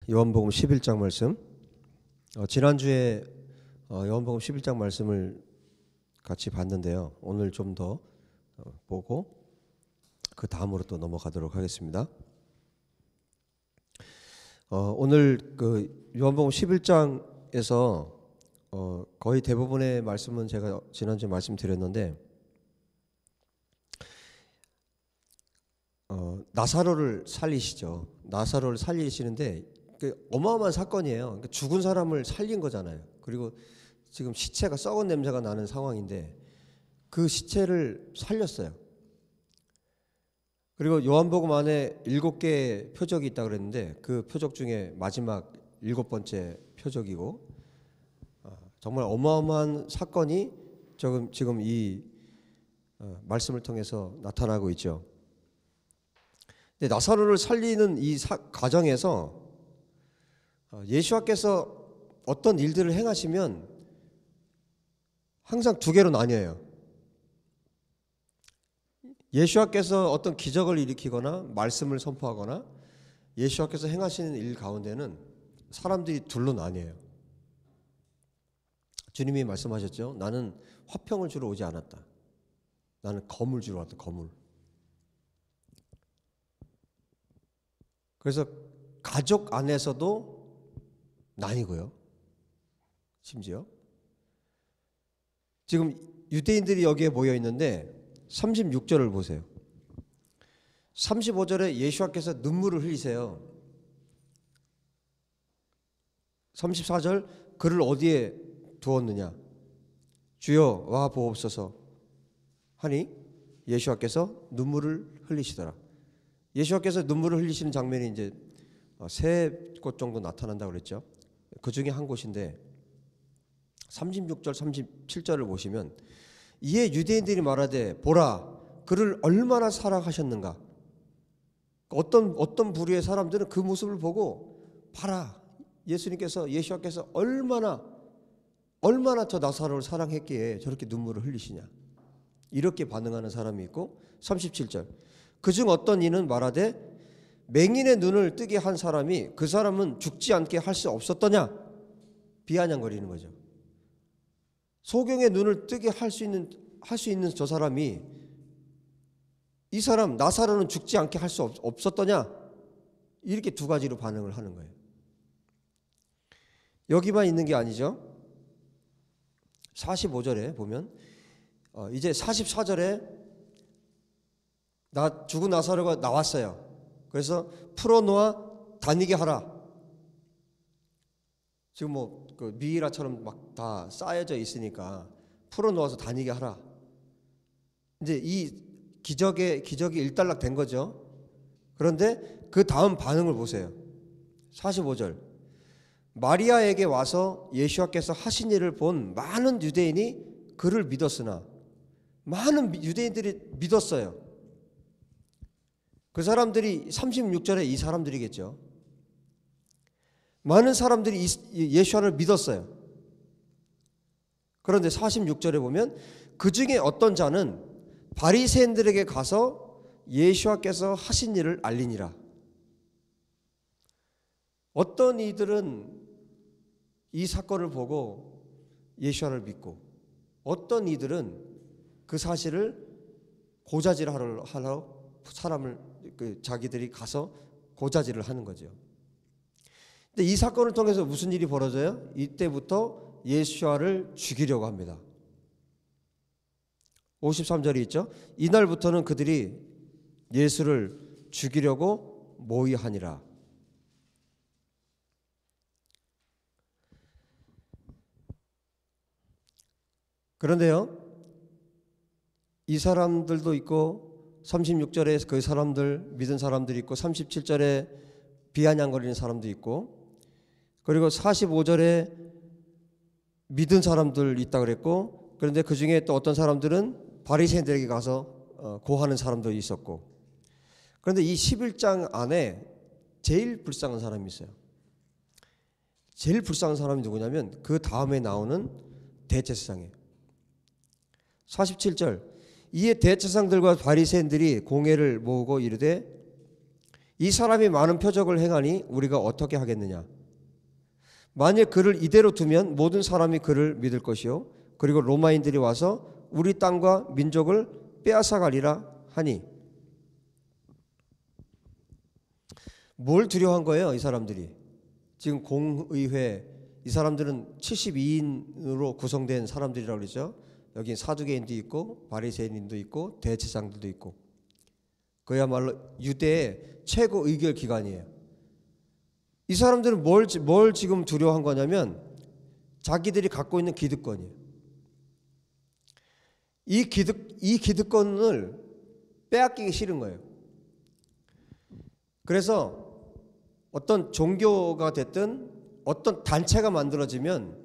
요한복음 11장 말씀. 지난주에 요한복음 11장 말씀을 같이 봤는데요. 오늘 좀 더 보고 그 다음으로 또 넘어가도록 하겠습니다. 오늘 그 요한복음 11장에서 거의 대부분의 말씀은 제가 지난주에 말씀드렸는데 나사로를 살리시죠. 나사로를 살리시는데 어마어마한 사건이에요. 그러니까 죽은 사람을 살린 거잖아요. 그리고 지금 시체가 썩은 냄새가 나는 상황인데 그 시체를 살렸어요. 그리고 요한복음 안에 7개의 표적이 있다고 그랬는데 그 표적 중에 마지막 7번째 표적이고 정말 어마어마한 사건이 지금 이 말씀을 통해서 나타나고 있죠. 근데 나사로를 살리는 이 과정에서 예수와께서 어떤 일들을 행하시면 항상 두 개로 나뉘어요. 예수와께서 어떤 기적을 일으키거나 말씀을 선포하거나 예수와께서 행하시는 일 가운데는 사람들이 둘로 나뉘어요. 주님이 말씀하셨죠. 나는 화평을 주러 오지 않았다. 나는 검을 주러 왔다. 검을. 그래서 가족 안에서도 나뉘고요. 심지어 지금 유대인들이 여기에 모여 있는데 36절을 보세요. 35절에 예수와께서 눈물을 흘리세요. 34절 그를 어디에 두었느냐? 주여 와 보옵소서 하니 예수와께서 눈물을 흘리시더라. 예수와께서 눈물을 흘리시는 장면이 이제 3곳 정도 나타난다고 그랬죠. 그 중에 한 곳인데 36절 37절을 보시면 이에 유대인들이 말하되 보라 그를 얼마나 사랑하셨는가. 어떤 부류의 사람들은 그 모습을 보고 봐라 예수와께서 얼마나 저 나사로를 사랑했기에 저렇게 눈물을 흘리시냐 이렇게 반응하는 사람이 있고 37절 그중 어떤 이는 말하되 맹인의 눈을 뜨게 한 사람이 그 사람은 죽지 않게 할 수 없었더냐 비아냥거리는 거죠. 소경의 눈을 뜨게 할 수 있는 저 사람이 이 사람 나사로는 죽지 않게 할 수 없었더냐 이렇게 두 가지로 반응을 하는 거예요. 여기만 있는 게 아니죠. 45절에 보면 이제 44절에 죽은 나사로가 나왔어요. 그래서 풀어놓아 다니게 하라. 지금 그 미이라처럼 막 다 쌓여져 있으니까 풀어놓아서 다니게 하라. 이제 이 기적이 일단락 된 거죠. 그런데 그 다음 반응을 보세요. 45절 마리아에게 와서 예수와께서 하신 일을 본 많은 유대인이 그를 믿었으나 많은 유대인들이 믿었어요. 그 사람들이 36절에 이 사람들이겠죠. 많은 사람들이 예수를 믿었어요. 그런데 46절에 보면 그 중에 어떤 자는 바리새인들에게 가서 예수와께서 하신 일을 알리니라. 어떤 이들은 이 사건을 보고 예수를 믿고 어떤 이들은 그 사실을 고자질하러 자기들이 가서 고자질을 하는 거죠. 근데 이 사건을 통해서 무슨 일이 벌어져요? 이때부터 예수와를 죽이려고 합니다. 53절이 있죠. 이날부터는 그들이 예수를 죽이려고 모의하니라. 그런데요, 이 사람들도 있고 36절에 그 사람들 믿은 사람들이 있고 37절에 비아냥거리는 사람도 있고 그리고 45절에 믿은 사람들 있다 그랬고 그런데 그 중에 또 어떤 사람들은 바리새인들에게 가서 고하는 사람도 있었고 그런데 이 11장 안에 제일 불쌍한 사람이 있어요. 제일 불쌍한 사람이 누구냐면 그 다음에 나오는 대제사장이에요. 47절 이에 대제사장들과 바리새인들이 공회를 모으고 이르되 이 사람이 많은 표적을 행하니 우리가 어떻게 하겠느냐. 만일 그를 이대로 두면 모든 사람이 그를 믿을 것이요 그리고 로마인들이 와서 우리 땅과 민족을 빼앗아가리라 하니. 뭘 두려워한 거예요, 이 사람들이? 지금 공의회, 이 사람들은 72인으로 구성된 사람들이라고 그러죠. 여기 사두개인도 있고 바리새인도 있고 대제사장들도 있고, 그야말로 유대의 최고 의결 기관이에요. 이 사람들은 뭘 지금 두려워한 거냐면 자기들이 갖고 있는 기득권이에요. 이 기득권을 빼앗기기 싫은 거예요. 그래서 어떤 종교가 됐든 어떤 단체가 만들어지면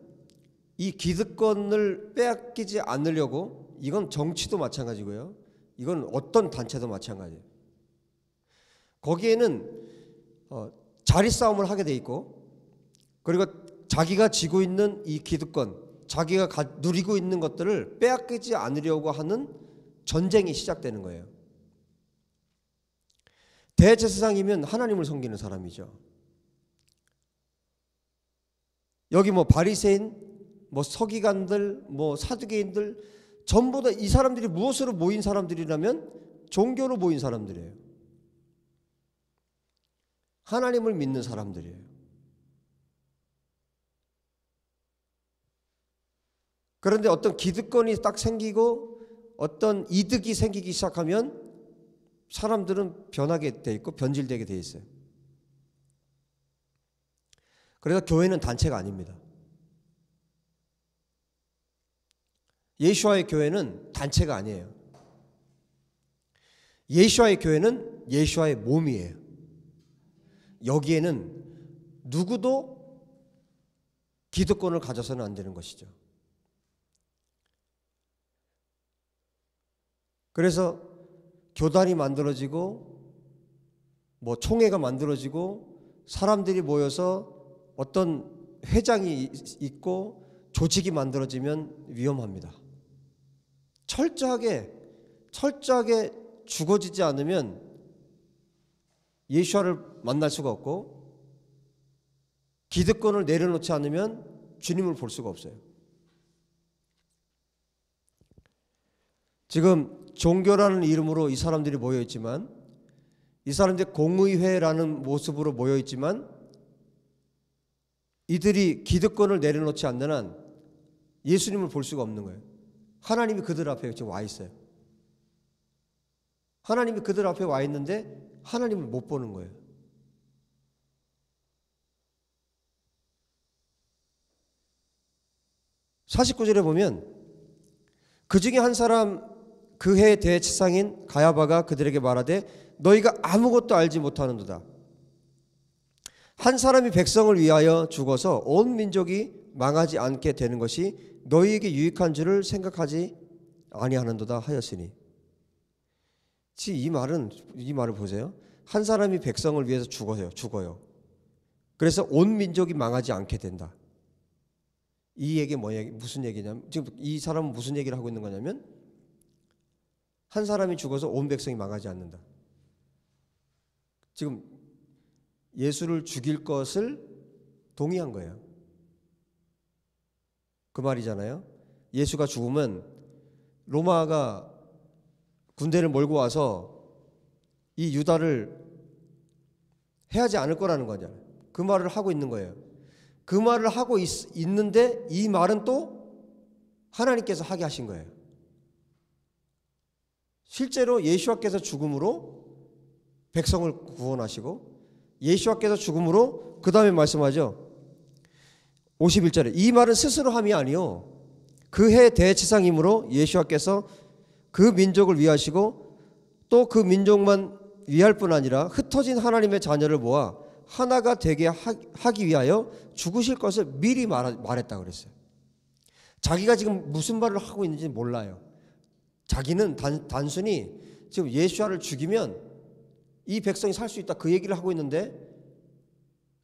이 기득권을 빼앗기지 않으려고, 이건 정치도 마찬가지고요, 이건 어떤 단체도 마찬가지예요. 거기에는 자리 싸움을 하게 돼 있고, 그리고 자기가 쥐고 있는 이 기득권, 자기가 누리고 있는 것들을 빼앗기지 않으려고 하는 전쟁이 시작되는 거예요. 대제사장이면 하나님을 섬기는 사람이죠. 여기 뭐 바리새인, 뭐 서기관들, 뭐 사두개인들 전부 다 이 사람들이 무엇으로 모인 사람들이라면 종교로 모인 사람들이에요. 하나님을 믿는 사람들이에요. 그런데 어떤 기득권이 딱 생기고 어떤 이득이 생기기 시작하면 사람들은 변하게 돼 있고 변질되게 돼 있어요. 그래서 교회는 단체가 아닙니다. 예수와의 교회는 단체가 아니에요. 예수와의 교회는 예수와의 몸이에요. 여기에는 누구도 기득권을 가져서는 안 되는 것이죠. 그래서 교단이 만들어지고 뭐 총회가 만들어지고 사람들이 모여서 어떤 회장이 있고 조직이 만들어지면 위험합니다. 철저하게 죽어지지 않으면 예수와를 만날 수가 없고, 기득권을 내려놓지 않으면 주님을 볼 수가 없어요. 지금 종교라는 이름으로 이 사람들이 모여있지만, 이 사람들이 공의회라는 모습으로 모여있지만, 이들이 기득권을 내려놓지 않는 한 예수님을 볼 수가 없는 거예요. 하나님이 그들 앞에 지금 와 있어요. 하나님이 그들 앞에 와 있는데 하나님을 못 보는 거예요. (49절에) 보면 그 중에 한 사람 그 해 대제사장인 가야바가 그들에게 말하되 너희가 아무것도 알지 못하는도다. 한 사람이 백성을 위하여 죽어서 온 민족이 망하지 않게 되는 것이 너희에게 유익한 줄을 생각하지 아니하는도다 하였으니. 지금 이 말을 보세요. 한 사람이 백성을 위해서 죽어요. 그래서 온 민족이 망하지 않게 된다. 이 얘기 무슨 얘기냐면, 지금 이 사람은 무슨 얘기를 하고 있는 거냐면, 한 사람이 죽어서 온 백성이 망하지 않는다. 지금 예수를 죽일 것을 동의한 거예요. 그 말이잖아요. 예수가 죽으면 로마가 군대를 몰고 와서 이 유다를 해하지 않을 거라는 거잖아요. 그 말을 하고 있는 거예요. 그 말을 하고 있는데 이 말은 또 하나님께서 하게 하신 거예요. 실제로 예수와께서 죽음으로 백성을 구원하시고, 예수와께서 죽음으로 그 다음에 말씀하죠. 51절에 이 말은 스스로 함이 아니요 그 해 대제사장이므로 예수와께서 그 민족을 위하시고 또 그 민족만 위할 뿐 아니라 흩어진 하나님의 자녀를 모아 하나가 되게 하기 위하여 죽으실 것을 미리 말했다 그랬어요. 자기가 지금 무슨 말을 하고 있는지 몰라요. 자기는 단순히 지금 예수와를 죽이면 이 백성이 살 수 있다 그 얘기를 하고 있는데,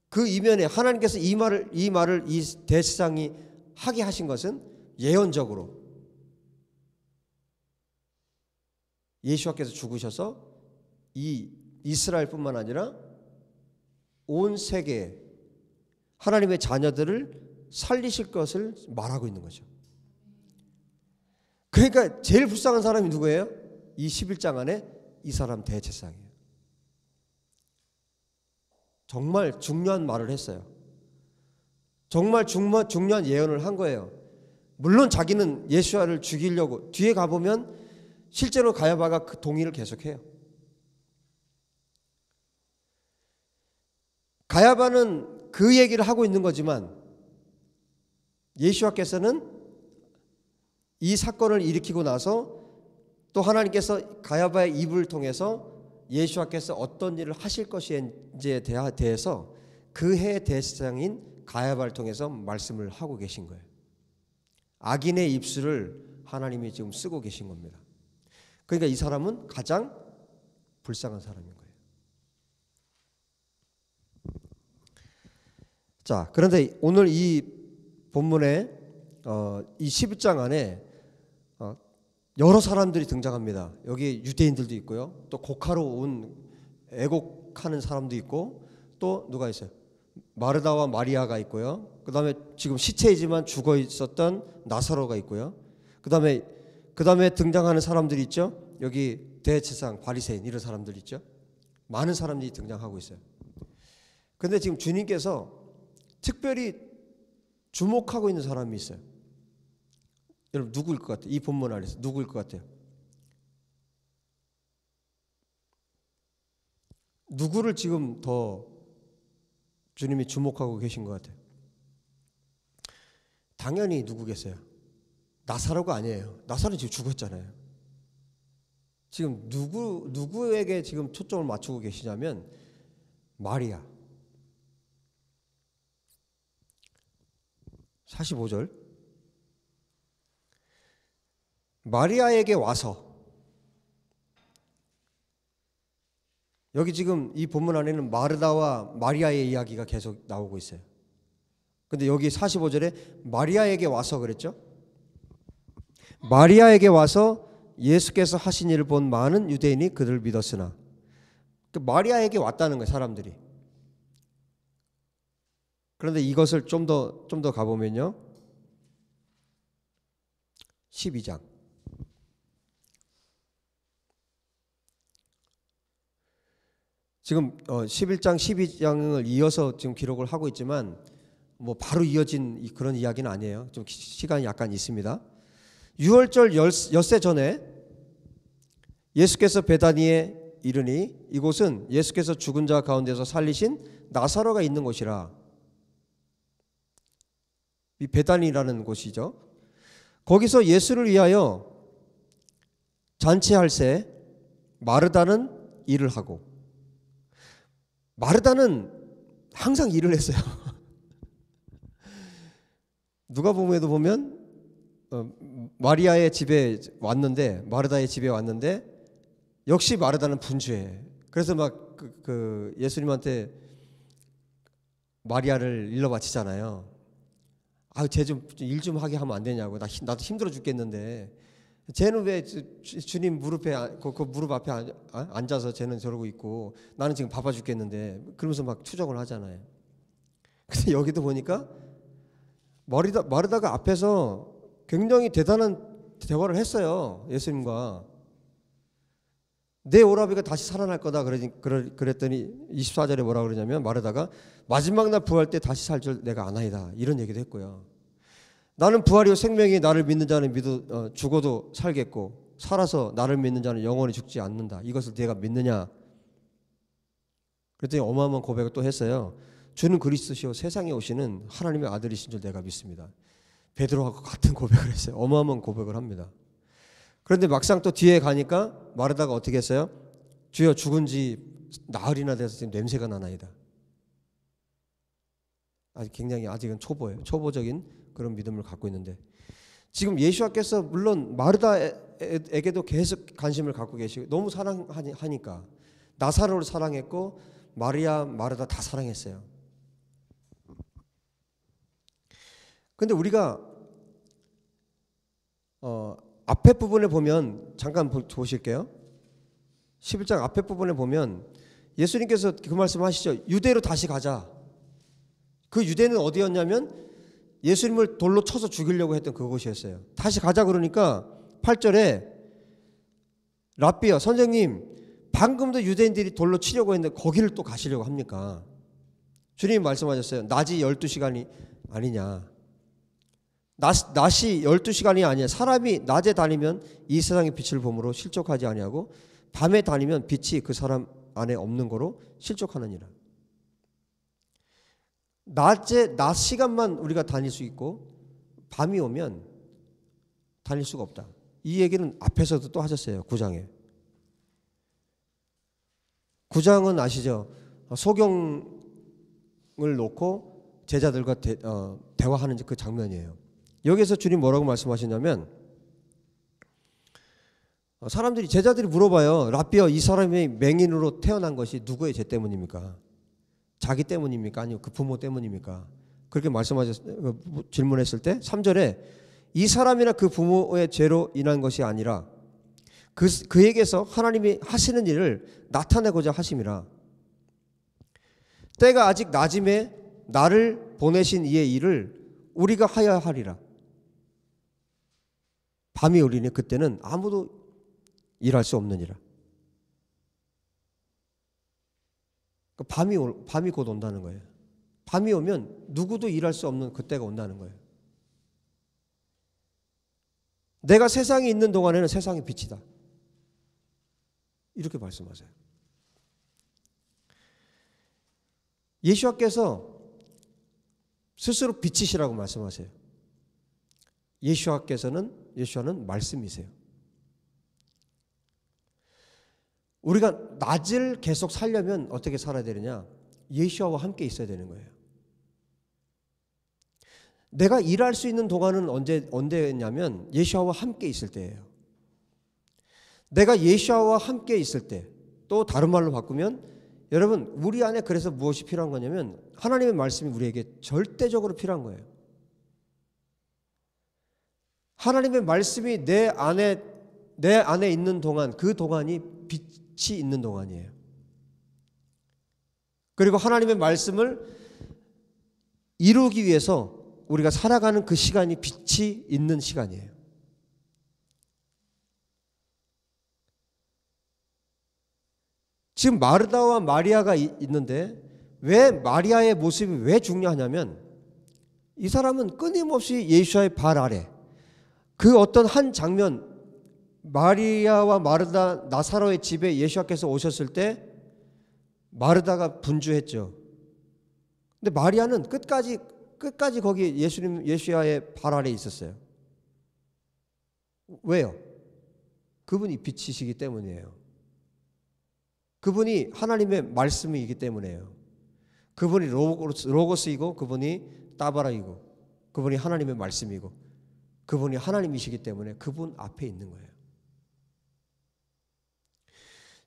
그 이면에 하나님께서 이 말을 이 대제사장이 하게 하신 것은 예언적으로 예수와께서 죽으셔서 이 이스라엘뿐만 아니라 온 세계 하나님의 자녀들을 살리실 것을 말하고 있는 거죠. 그러니까 제일 불쌍한 사람이 누구예요? 이 11장 안에 이 사람 대제사장이에요. 정말 중요한 말을 했어요. 정말 중요한 예언을 한 거예요. 물론 자기는 예수야를 죽이려고, 뒤에 가보면 실제로 가야바가 그 동의를 계속해요. 가야바는 그 얘기를 하고 있는 거지만 예수야께서는 이 사건을 일으키고 나서 또 하나님께서 가야바의 입을 통해서 예수야께서 어떤 일을 하실 것인지에 대해서 그 해의 대제사장인 가야바를 통해서 말씀을 하고 계신 거예요. 악인의 입술을 하나님이 지금 쓰고 계신 겁니다. 그러니까 이 사람은 가장 불쌍한 사람인 거예요. 자, 그런데 오늘 이 본문에 이 11장 안에 여러 사람들이 등장합니다. 여기 유대인들도 있고요. 또 곡하러 온 애곡하는 사람도 있고 또 누가 있어요? 마르다와 마리아가 있고요. 그 다음에 지금 시체이지만 죽어 있었던 나사로가 있고요. 그 다음에 등장하는 사람들이 있죠. 여기 대제사장, 바리새인 이런 사람들 있죠. 많은 사람들이 등장하고 있어요. 근데 지금 주님께서 특별히 주목하고 있는 사람이 있어요. 여러분 누구일 것 같아요? 이 본문 안에서 누구일 것 같아요? 누구를 지금 더 주님이 주목하고 계신 것 같아요? 당연히 누구겠어요? 나사로가 아니에요. 나사로는 지금 죽었잖아요. 지금 누구에게 지금 초점을 맞추고 계시냐면 마리아. 45절. 마리아에게 와서, 여기 지금 이 본문 안에는 마르다와 마리아의 이야기가 계속 나오고 있어요. 근데 여기 45절에 마리아에게 와서 그랬죠? 마리아에게 와서 예수께서 하신 일을 본 많은 유대인이 그들을 믿었으나, 그 마리아에게 왔다는 거예요, 사람들이. 그런데 이것을 좀 더 가보면요, 12장. 지금 11장, 12장을 이어서 지금 기록을 하고 있지만 뭐 바로 이어진 그런 이야기는 아니에요. 좀 시간이 약간 있습니다. 6월절 엿새 전에 예수께서 베다니에 이르니 이곳은 예수께서 죽은 자 가운데서 살리신 나사로가 있는 곳이라. 이 베다니라는 곳이죠. 거기서 예수를 위하여 잔치할새 마르다는 일을 하고, 마르다는 항상 일을 했어요. 누가복음에도 보면 마리아의 집에 왔는데, 마르다의 집에 왔는데 역시 마르다는 분주해. 그래서 막 그 예수님한테 마리아를 일러 바치잖아요. 쟤 좀 일 좀 하게 하면 안 되냐고. 나도 힘들어 죽겠는데 쟤는 왜 주님 무릎에 그 무릎 앞에 앉아서 쟤는 저러고 있고 나는 지금 바빠 죽겠는데, 그러면서 막 추정을 하잖아요. 근데 여기도 보니까 마르다가 앞에서 굉장히 대단한 대화를 했어요. 예수님과. 내 오라비가 다시 살아날 거다 그랬더니 24절에 뭐라 그러냐면, 마르다가 마지막 날 부활 때 다시 살 줄 내가 아나이다, 이런 얘기도 했고요. 나는 부활이요 생명이, 나를 믿는 자는 죽어도 살겠고 살아서 나를 믿는 자는 영원히 죽지 않는다. 이것을 네가 믿느냐? 그랬더니 어마어마한 고백을 또 했어요. 주는 그리스도시요 세상에 오시는 하나님의 아들이신 줄 내가 믿습니다. 베드로하고 같은 고백을 했어요. 어마어마한 고백을 합니다. 그런데 막상 또 뒤에 가니까 마르다가 어떻게 했어요? 주여 죽은 지 나흘이나 돼서 지금 냄새가 나나이다. 아직은 초보예요. 초보적인 그런 믿음을 갖고 있는데, 지금 예수님께서 물론 마르다에게도 계속 관심을 갖고 계시고 너무 사랑하니까 나사로를 사랑했고 마리아, 마르다 다 사랑했어요. 근데 우리가 앞에 부분에 보면, 잠깐 보실게요. 11장 앞에 부분에 보면 예수님께서 그 말씀하시죠. 유대로 다시 가자. 그 유대는 어디였냐면 예수님을 돌로 쳐서 죽이려고 했던 그곳이었어요. 다시 가자 그러니까 8절에 랍비여 선생님 방금도 유대인들이 돌로 치려고 했는데 거기를 또 가시려고 합니까? 주님이 말씀하셨어요. 낮이 12시간이 아니냐. 낮이 12시간이 아니야. 사람이 낮에 다니면 이 세상의 빛을 보므로 실족하지 아니하고 밤에 다니면 빛이 그 사람 안에 없는 거로 실족하느니라. 낮 시간만 우리가 다닐 수 있고 밤이 오면 다닐 수가 없다. 이 얘기는 앞에서도 또 하셨어요. 9장에. 9장은 아시죠? 소경을 놓고 제자들과 대화하는 그 장면이에요. 여기서 주님 뭐라고 말씀하시냐면 제자들이 물어봐요. 랍비여 이 사람이 맹인으로 태어난 것이 누구의 죄 때문입니까? 자기 때문입니까? 아니면 그 부모 때문입니까? 그렇게 질문했을 때 3절에 이 사람이나 그 부모의 죄로 인한 것이 아니라 그에게서 하나님이 하시는 일을 나타내고자 하심이라. 때가 아직 낮음에 나를 보내신 이의 일을 우리가 하여야 하리라. 밤이 오리니 그때는 아무도 일할 수 없느니라. 밤이 곧 온다는 거예요. 밤이 오면 누구도 일할 수 없는 그때가 온다는 거예요. 내가 세상에 있는 동안에는 세상의 빛이다. 이렇게 말씀하세요. 예수께서 스스로 빛이시라고 말씀하세요. 예수와는 말씀이세요. 우리가 낮을 계속 살려면 어떻게 살아야 되느냐? 예수와 함께 있어야 되는 거예요. 내가 일할 수 있는 동안은 언제냐면 예수와 함께 있을 때예요. 내가 예수와 함께 있을 때, 또 다른 말로 바꾸면 여러분 우리 안에 그래서 무엇이 필요한 거냐면 하나님의 말씀이 우리에게 절대적으로 필요한 거예요. 하나님의 말씀이 내 안에 있는 동안 그 동안이 빛이 있는 동안이에요. 그리고 하나님의 말씀을 이루기 위해서 우리가 살아가는 그 시간이 빛이 있는 시간이에요. 지금 마르다와 마리아가 있는데 왜 마리아의 모습이 왜 중요하냐면 이 사람은 끊임없이 예수와의 발 아래 그 어떤 한 장면 마리아와 마르다 나사로의 집에 예수께서 오셨을 때 마르다가 분주했죠. 근데 마리아는 끝까지 거기 예수와의 발 아래 있었어요. 왜요? 그분이 빛이시기 때문이에요. 그분이 하나님의 말씀이기 때문이에요. 그분이 로고스이고 그분이 따바라이고 그분이 하나님의 말씀이고 그분이 하나님이시기 때문에 그분 앞에 있는 거예요.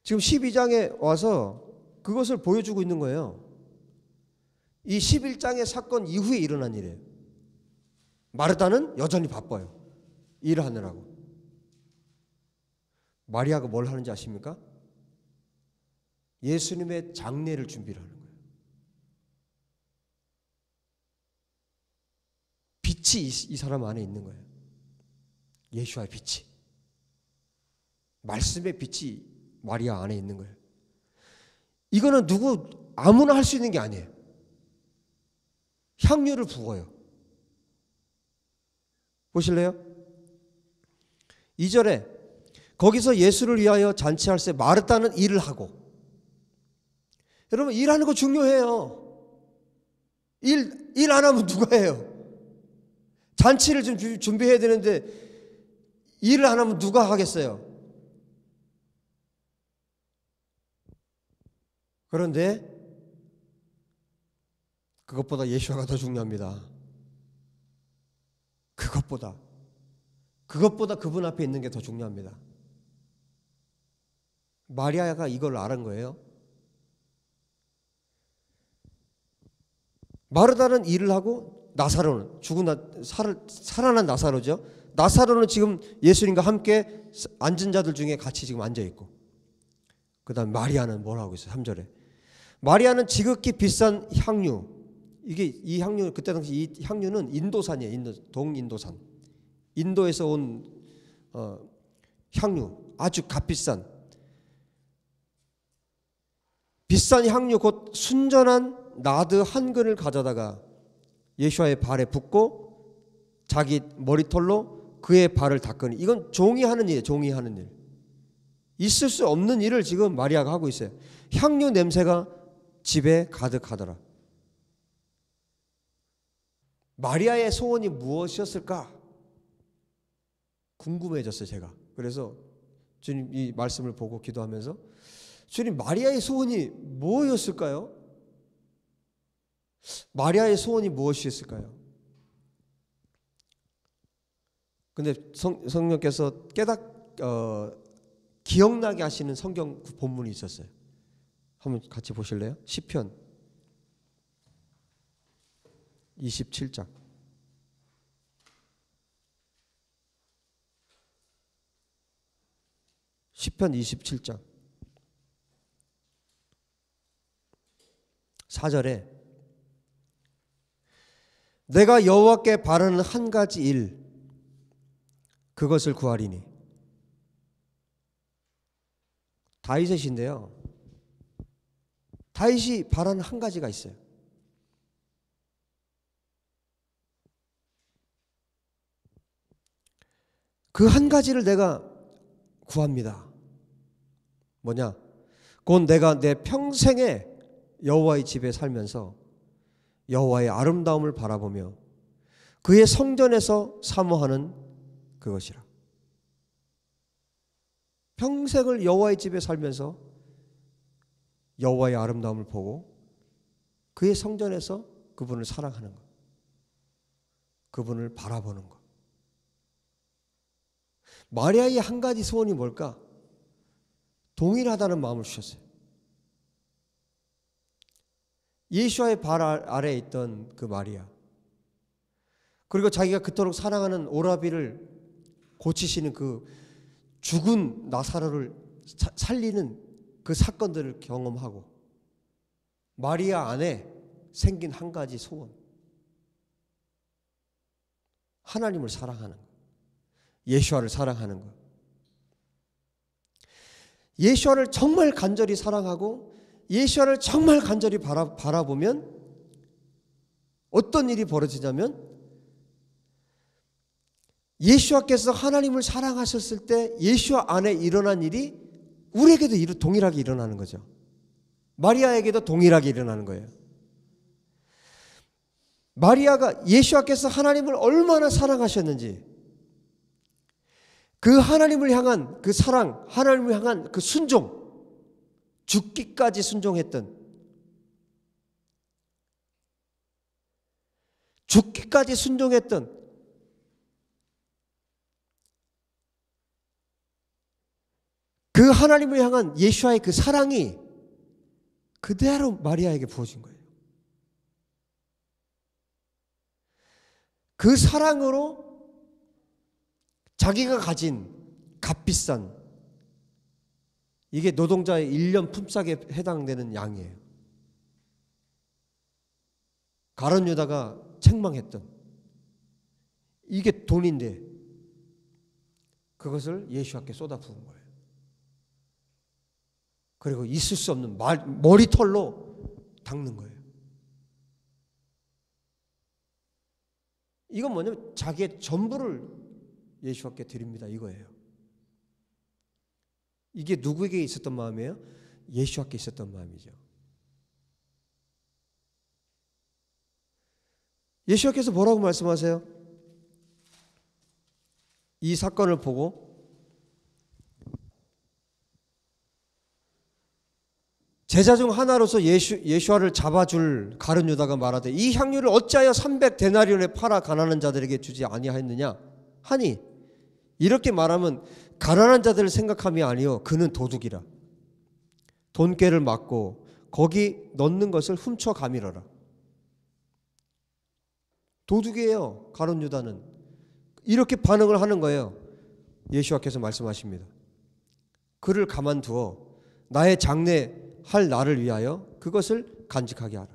지금 12장에 와서 그것을 보여주고 있는 거예요. 이 11장의 사건 이후에 일어난 일이에요. 마르다는 여전히 바빠요. 일을 하느라고. 마리아가 뭘 하는지 아십니까? 예수님의 장례를 준비를 하는 거예요. 빛이 이 사람 안에 있는 거예요. 예수와의 빛이. 말씀의 빛이 마리아 안에 있는 거예요. 이거는 아무나 할 수 있는 게 아니에요. 향유를 부어요. 보실래요? 2절에 거기서 예수를 위하여 잔치할새 마르다는 일을 하고. 여러분 일하는 거 중요해요. 일 안 하면 누가 해요? 잔치를 좀 준비해야 되는데 일을 안 하면 누가 하겠어요? 그런데 그것보다 예수가 더 중요합니다. 그것보다 그분 앞에 있는 게 더 중요합니다. 마리아가 이걸 알은 거예요. 마르다는 일을 하고 나사로는 살아난 나사로죠. 나사로는 지금 예수님과 함께 앉은 자들 중에 같이 지금 앉아 있고 그 다음 마리아는 뭘 하고 있어요? 3절에 마리아는 지극히 비싼 향유, 이게 이 향유, 그때 당시 이 향유는 인도산이에요. 동인도산, 인도에서 온 향유, 아주 값비싼 비싼 향유 곧 순전한 나드 한 근을 가져다가 예수와의 발에 붓고 자기 머리털로 그의 발을 닦으니, 이건 종이 하는 일이에요. 종이 하는 일, 있을 수 없는 일을 지금 마리아가 하고 있어요. 향유 냄새가 집에 가득하더라. 마리아의 소원이 무엇이었을까 궁금해졌어요, 제가. 그래서 주님 이 말씀을 보고 기도하면서, 주님, 마리아의 소원이 뭐였을까요? 마리아의 소원이 무엇이었을까요? 근데 성령께서 기억나게 하시는 성경 본문이 있었어요. 한번 같이 보실래요? 시편 27장. 시편 27장 4절에 내가 여호와께 바라는 한 가지 일, 그것을 구하리니. 다윗인데요. 다윗이 바라는 한 가지가 있어요. 그 한 가지를 내가 구합니다. 뭐냐? 곧 내가 내 평생에 여호와의 집에 살면서 여호와의 아름다움을 바라보며 그의 성전에서 사모하는 그것이라. 평생을 여호와의 집에 살면서 여호와의 아름다움을 보고 그의 성전에서 그분을 사랑하는 것, 그분을 바라보는 것. 마리아의 한 가지 소원이 뭘까? 동일하다는 마음을 주셨어요. 예수와의 발 아래에 있던 그 마리아, 그리고 자기가 그토록 사랑하는 오라비를 고치시는 그 죽은 나사로를 살리는 그 사건들을 경험하고, 마리아 안에 생긴 한 가지 소원, 하나님을 사랑하는 것, 예수와를 사랑하는 것. 예수와를 정말 간절히 사랑하고 예수와를 정말 간절히 바라보면 어떤 일이 벌어지냐면, 예수와께서 하나님을 사랑하셨을 때 예수와 안에 일어난 일이 우리에게도 동일하게 일어나는 거죠. 마리아에게도 동일하게 일어나는 거예요. 마리아가 예수와께서 하나님을 얼마나 사랑하셨는지, 그 하나님을 향한 그 사랑, 하나님을 향한 그 순종, 죽기까지 순종했던, 죽기까지 순종했던 그 하나님을 향한 예수와의 그 사랑이 그대로 마리아에게 부어진 거예요. 그 사랑으로 자기가 가진 값비싼, 이게 노동자의 1년 품삯에 해당되는 양이에요. 가룟 유다가 책망했던 이게 돈인데 그것을 예수께 쏟아부은 거예요. 그리고 있을 수 없는 머리털로 닦는 거예요. 이건 뭐냐면 자기의 전부를 예수께 드립니다, 이거예요. 이게 누구에게 있었던 마음이에요? 예수께 있었던 마음이죠. 예수께서 뭐라고 말씀하세요? 이 사건을 보고 제자 중 하나로서 예수와를 잡아줄 가룟 유다가 말하되 이 향유를 어찌하여 300데나리온에 팔아 가난한 자들에게 주지 아니하였느냐 하니, 이렇게 말하면 가난한 자들을 생각함이 아니요 그는 도둑이라. 돈꾀를 막고 거기 넣는 것을 훔쳐 가밀어라. 도둑이에요, 가룟 유다는. 이렇게 반응을 하는 거예요. 예수와께서 말씀하십니다. 그를 가만두어 나의 장래할 나를 위하여 그것을 간직하게 하라.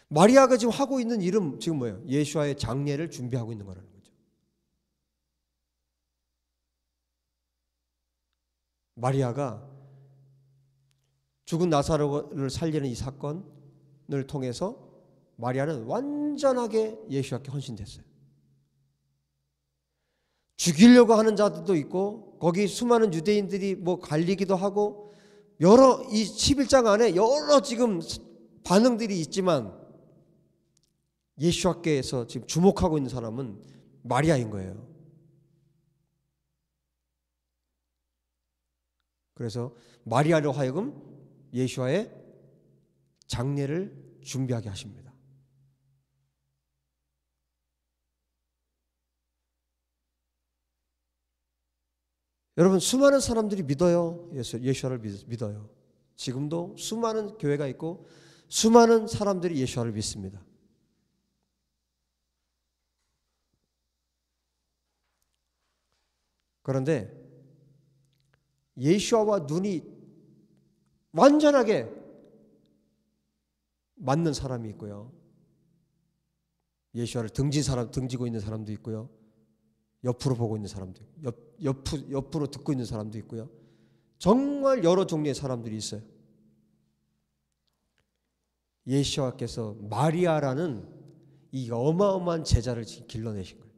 마리아가 지금 하고 있는 일은 지금 뭐예요? 예수와의 장례를 준비하고 있는 거라는 거죠. 마리아가 죽은 나사로를 살리는 이 사건을 통해서 마리아는 완전하게 예수와께 헌신됐어요. 죽이려고 하는 자들도 있고 거기 수많은 유대인들이 뭐 갈리기도 하고 여러 이 11장 안에 여러 지금 반응들이 있지만 예수와께서 지금 주목하고 있는 사람은 마리아인 거예요. 그래서 마리아로 하여금 예수와의 장례를 준비하게 하십니다. 여러분, 수많은 사람들이 믿어요. 예수와를 믿어요. 지금도 수많은 교회가 있고 수많은 사람들이 예수와를 믿습니다. 그런데 예수와와 눈이 완전하게 맞는 사람이 있고요. 예수와를 등지고 있는 사람도 있고요. 옆으로 보고 있는 사람도 있고, 옆으로 듣고 있는 사람도 있고요. 정말 여러 종류의 사람들이 있어요. 예수와께서 마리아라는 이 어마어마한 제자를 길러내신 거예요.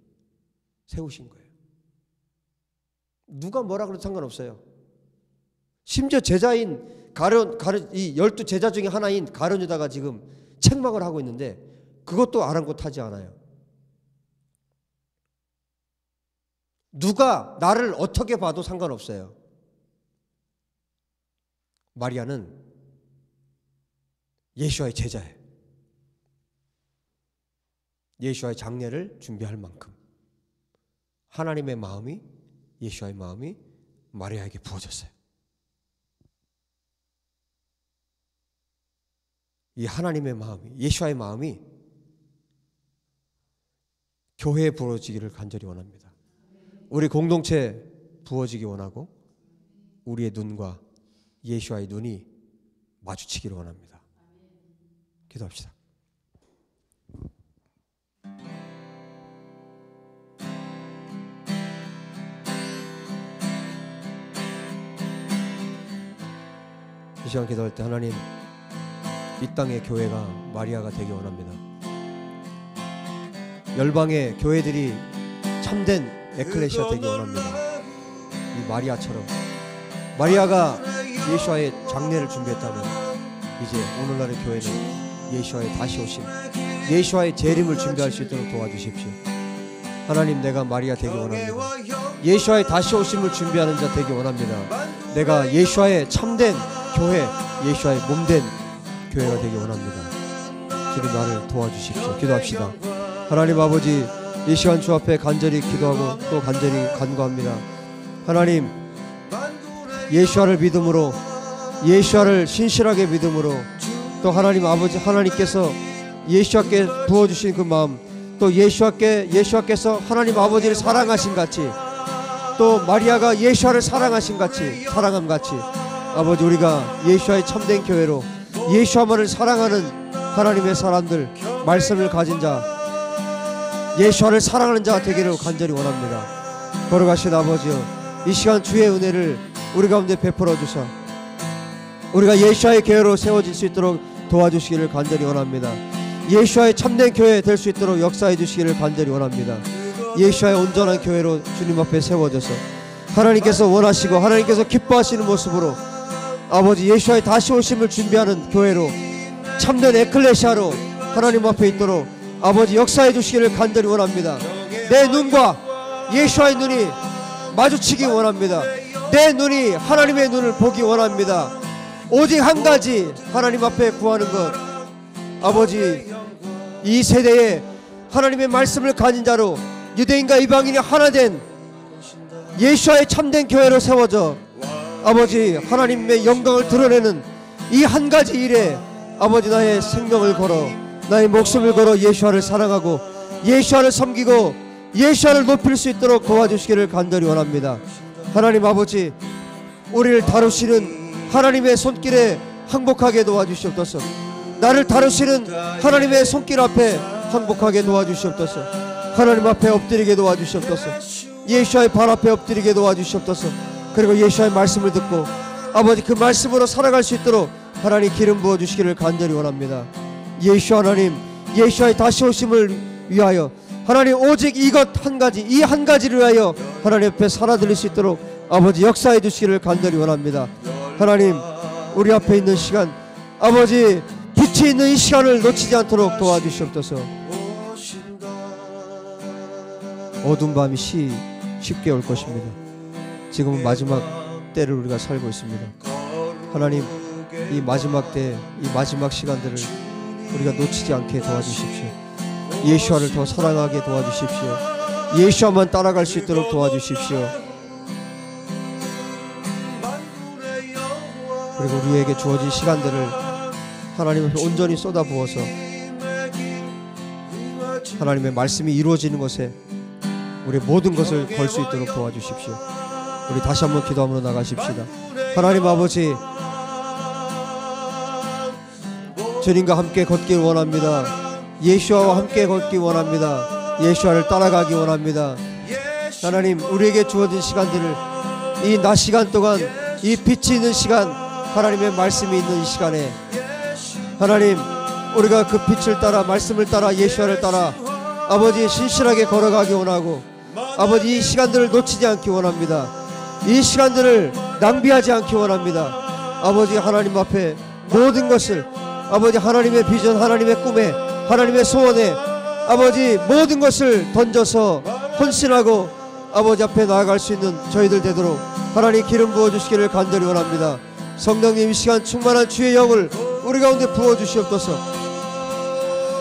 세우신 거예요. 누가 뭐라 그래도 상관없어요. 심지어 제자인 이 12 제자 중에 하나인 가룟 유다가 지금 책망을 하고 있는데 그것도 아랑곳하지 않아요. 누가 나를 어떻게 봐도 상관없어요. 마리아는 예수와의 제자예요. 예수와의 장례를 준비할 만큼 하나님의 마음이, 예수와의 마음이 마리아에게 부어졌어요. 이 하나님의 마음이, 예수와의 마음이 교회에 부어지기를 간절히 원합니다. 우리 공동체에 부어지기 원하고 우리의 눈과 예수와의 눈이 마주치기를 원합니다. 기도합시다. 이 시간 기도할 때 하나님, 이 땅의 교회가 마리아가 되기 원합니다. 열방의 교회들이 참된 에클레시아 되기 원합니다. 이 마리아처럼 마리아가 예수와의 장례를 준비했다면 이제 오늘날의 교회는 예수와의 다시 오심, 예수와의 재림을 준비할 수 있도록 도와주십시오. 하나님, 내가 마리아 되기 원합니다. 예수와의 다시 오심을 준비하는 자 되기 원합니다. 내가 예수와의 참된 교회, 예수와의 몸된 교회가 되기 원합니다. 주님, 나를 도와주십시오. 기도합시다. 하나님 아버지, 이 시간 주 앞에 간절히 기도하고 또 간절히 간구합니다. 하나님, 예수와를 믿음으로, 예수와를 신실하게 믿음으로, 또 하나님 아버지, 하나님께서 예수와께 부어주신 그 마음, 또 예수와께서 하나님 아버지를 사랑하신 같이, 또 마리아가 예수와를 사랑하신 같이, 사랑함 같이, 아버지, 우리가 예수와의 참된 교회로 예수와만을 사랑하는 하나님의 사람들, 말씀을 가진 자, 예수와를 사랑하는 자가 되기를 간절히 원합니다. 걸어가신 아버지여, 이 시간 주의 은혜를 우리 가운데 베풀어 주사 우리가 예수와의 교회로 세워질 수 있도록 도와주시기를 간절히 원합니다. 예수와의 참된 교회 될 수 있도록 역사해 주시기를 간절히 원합니다. 예수와의 온전한 교회로 주님 앞에 세워져서 하나님께서 원하시고 하나님께서 기뻐하시는 모습으로 아버지, 예수와의 다시 오심을 준비하는 교회로, 참된 에클레시아로 하나님 앞에 있도록 아버지 역사해 주시기를 간절히 원합니다. 내 눈과 예수와의 눈이 마주치기 원합니다. 내 눈이 하나님의 눈을 보기 원합니다. 오직 한 가지 하나님 앞에 구하는 것, 아버지, 이 세대에 하나님의 말씀을 가진 자로 유대인과 이방인이 하나 된 예수와의 참된 교회로 세워져 아버지 하나님의 영광을 드러내는 이 한 가지 일에 아버지, 나의 생명을 걸어, 나의 목숨을 걸어 예수와를 사랑하고 예수와를 섬기고 예수와를 높일 수 있도록 도와주시기를 간절히 원합니다. 하나님 아버지, 우리를 다루시는 하나님의 손길에 항복하게 도와주시옵소서. 나를 다루시는 하나님의 손길 앞에 항복하게 도와주시옵소서. 하나님 앞에 엎드리게 도와주시옵소서. 예수와의 발 앞에 엎드리게 도와주시옵소서. 그리고 예수와의 말씀을 듣고 아버지 그 말씀으로 살아갈 수 있도록 하나님 기름 부어주시기를 간절히 원합니다. 예수 하나님, 예수와의 다시 오심을 위하여 하나님 오직 이것 한 가지, 이 한 가지를 위하여 하나님 앞에 살아드릴 수 있도록 아버지 역사해 주시기를 간절히 원합니다. 하나님, 우리 앞에 있는 시간, 아버지 빛이 있는 이 시간을 놓치지 않도록 도와주시옵소서. 어두운 밤이 쉽게 올 것입니다. 지금은 마지막 때를 우리가 살고 있습니다. 하나님, 이 마지막 때, 이 마지막 시간들을 우리가 놓치지 않게 도와주십시오. 예수와를 더 사랑하게 도와주십시오. 예수와만 따라갈 수 있도록 도와주십시오. 그리고 우리에게 주어진 시간들을 하나님 앞에 온전히 쏟아부어서 하나님의 말씀이 이루어지는 것에 우리의 모든 것을 걸 수 있도록 도와주십시오. 우리 다시 한번 기도함으로 나가십시다. 하나님 아버지, 주님과 함께 걷길 원합니다. 예수와와 함께 걷기 원합니다. 예수와를 따라가기 원합니다. 하나님, 우리에게 주어진 시간들을 이 낮 시간 동안, 이 빛이 있는 시간, 하나님의 말씀이 있는 이 시간에 하나님, 우리가 그 빛을 따라, 말씀을 따라, 예수와를 따라 아버지 신실하게 걸어가기 원하고 아버지 이 시간들을 놓치지 않기 원합니다. 이 시간들을 낭비하지 않기 원합니다. 아버지 하나님 앞에 모든 것을 아버지 하나님의 비전, 하나님의 꿈에, 하나님의 소원에 아버지 모든 것을 던져서 헌신하고 아버지 앞에 나아갈 수 있는 저희들 되도록 하나님 기름 부어주시기를 간절히 원합니다. 성령님, 이 시간 충만한 주의 영을 우리 가운데 부어주시옵소서.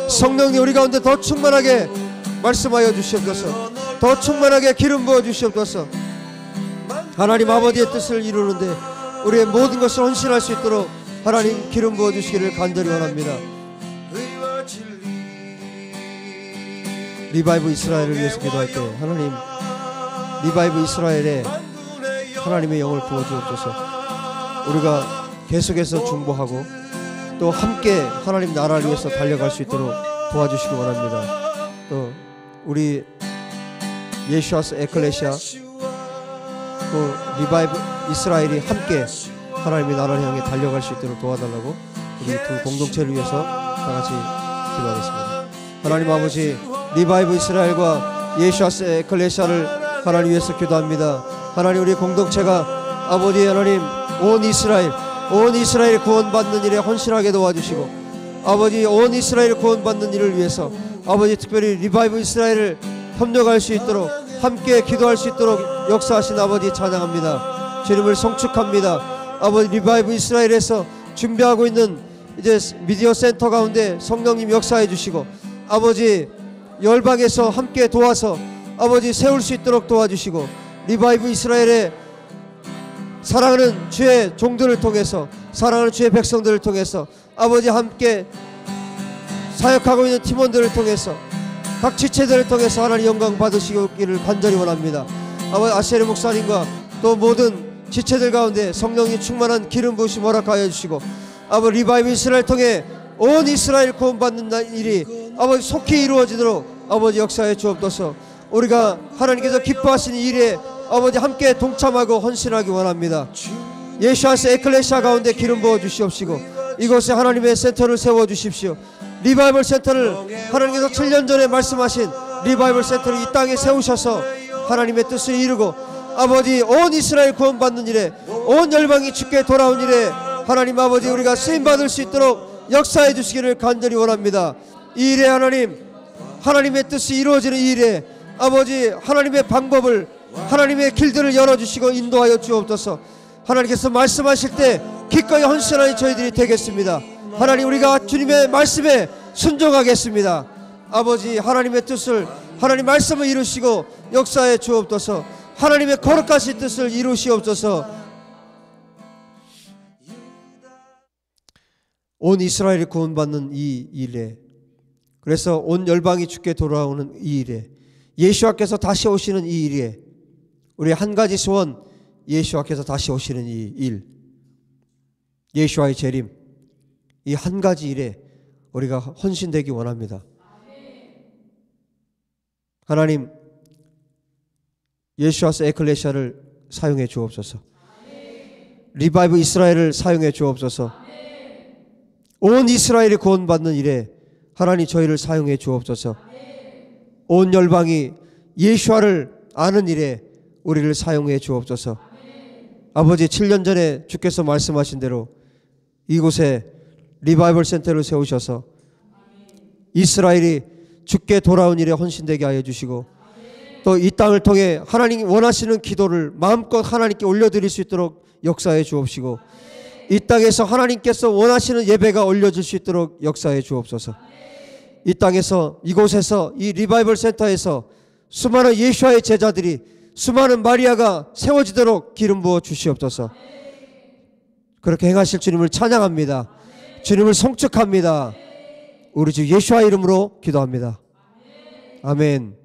성령님, 우리 가운데 더 충만하게 말씀하여 주시옵소서. 더 충만하게 기름 부어주시옵소서. 하나님 아버지의 뜻을 이루는데 우리의 모든 것을 헌신할 수 있도록 하나님 기름 부어주시기를 간절히 원합니다. 리바이브 이스라엘을 위해서 기도할 때 하나님, 리바이브 이스라엘에 하나님의 영을 부어주옵소서. 우리가 계속해서 중보하고 또 함께 하나님 나라를 위해서 달려갈 수 있도록 도와주시기 원합니다. 또 우리 예수아스 에클레시아 또 리바이브 이스라엘이 함께 하나님의 나라를 향해 달려갈 수 있도록 도와달라고 우리 두 공동체를 위해서 다 같이 기도하겠습니다. 하나님 아버지, 리바이브 이스라엘과 예수아스 에클레시아를 하나님 위해서 기도합니다. 하나님, 우리 공동체가 아버지 하나님 온 이스라엘 구원받는 일에 헌신하게 도와주시고 아버지 온 이스라엘 구원받는 일을 위해서 아버지 특별히 리바이브 이스라엘을 협력할 수 있도록 함께 기도할 수 있도록 역사하신 아버지 찬양합니다. 주님을 송축합니다. 아버지 리바이브 이스라엘에서 준비하고 있는 이제 미디어 센터 가운데 성령님 역사해 주시고 아버지 열방에서 함께 도와서 아버지 세울 수 있도록 도와주시고 리바이브 이스라엘의 사랑하는 주의 종들을 통해서 사랑하는 주의 백성들을 통해서 아버지 함께 사역하고 있는 팀원들을 통해서 각 지체들을 통해서 하나님 영광 받으시기를 간절히 원합니다. 아버지 아세르 목사님과 또 모든 지체들 가운데 성령이 충만한 기름 부으심 허락하여 주시고 아버지 리바이브 이스라엘 통해 온 이스라엘 구원받는 일이 아버지 속히 이루어지도록 아버지 역사해 주옵소서. 우리가 하나님께서 기뻐하시는 일에 아버지 함께 동참하고 헌신하기 원합니다. 예수아스 에클레시아 가운데 기름 부어 주시옵시고 이곳에 하나님의 센터를 세워 주십시오. 리바이벌 센터를 하나님께서 7년 전에 말씀하신 리바이벌 센터를 이 땅에 세우셔서 하나님의 뜻을 이루고 아버지 온 이스라엘 구원받는 일에 온 열방이 주께 돌아온 일에 하나님 아버지 우리가 쓰임받을 수 있도록 역사해 주시기를 간절히 원합니다. 이 일에 하나님의 뜻이 이루어지는 이 일에 아버지 하나님의 방법을 하나님의 길들을 열어주시고 인도하여 주옵소서. 하나님께서 말씀하실 때 기꺼이 헌신하는 저희들이 되겠습니다. 하나님, 우리가 주님의 말씀에 순종하겠습니다. 아버지 하나님의 뜻을, 하나님 말씀을 이루시고 역사해 주옵소서. 하나님의 거룩하신 뜻을 이루시옵소서. 온 이스라엘이 구원받는 이 일에, 그래서 온 열방이 주께 돌아오는 이 일에, 예수와께서 다시 오시는 이 일에 우리 한 가지 소원, 예수와께서 다시 오시는 이 일, 예수와의 재림, 이 한 가지 일에 우리가 헌신되기 원합니다. 하나님, 예수와서 에클레시아를 사용해 주옵소서. 리바이브 이스라엘을 사용해 주옵소서. 온 이스라엘이 구원받는 일에 하나님 저희를 사용해 주옵소서. 온 열방이 예수와를 아는 일에 우리를 사용해 주옵소서. 아버지, 7년 전에 주께서 말씀하신 대로 이곳에 리바이벌 센터를 세우셔서 이스라엘이 주께 돌아온 일에 헌신되게 하여 주시고, 또 이 땅을 통해 하나님이 원하시는 기도를 마음껏 하나님께 올려드릴 수 있도록 역사해 주옵시고, 이 땅에서 하나님께서 원하시는 예배가 올려질 수 있도록 역사해 주옵소서. 이 땅에서, 이곳에서, 이 리바이벌 센터에서 수많은 예수와의 제자들이, 수많은 마리아가 세워지도록 기름 부어 주시옵소서. 그렇게 행하실 주님을 찬양합니다. 주님을 송축합니다. 우리 주 예수와 이름으로 기도합니다. 아멘.